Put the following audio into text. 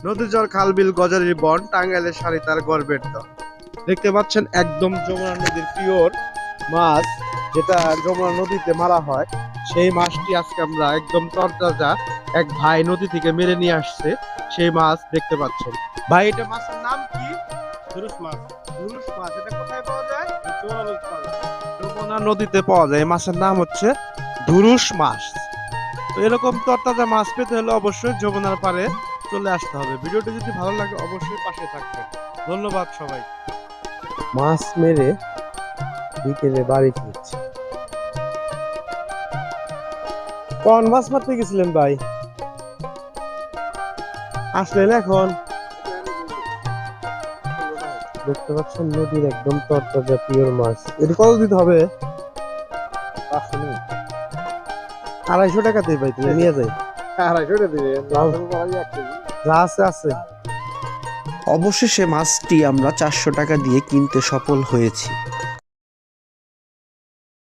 নদী জল খাল বিল গজারির বন টাঙ্গাইলের শাড়ি তার গর্বের দল। দেখতে পাচ্ছেন একদম যমুনা নদীর পিওর মাছ, যেটা যমুনা নদীতে মারা হয়। সেই মাছটি আজকে আমরা একদম তরতাজা এক ভাই নদী থেকে মেরে নিয়ে আসছে। সেই মাছ দেখতে পাচ্ছেন। ভাই, এটা মাছের নাম কি? ধুরুস মাছ। ধুরুস মাছ, এটা কোথায় পাওয়া যায়? যমুনা নদীতে পাওয়া যায়। এই মাছের নাম হচ্ছে ধুরুস মাছ। তো এরকম তরতাজা মাছ পেতে হলে অবশ্যই যমুনার পাড়ে চলে আসতে হবে। ভিডিওটি যদি ভালো লাগে অবশ্যই পাশে থাকবেন। ধন্যবাদ সবাই। মাছ মেরে বিকেলে বাড়ি ফিরছি। কোন মাছ মারতে গেছিলেন ভাই? আসলেন এখন? দেখতে পাচ্ছেন নদীর একদম তরতাজা পিওর মাছ। এটি কত দিতে হবে? 250 টাকাতেই ভাই, তুমি নিয়ে যাই। 250 দিবে, যা আছে আছে। অবশেষে মাছটি আমরা 400 টাকা দিয়ে কিনতে সফল হয়েছি।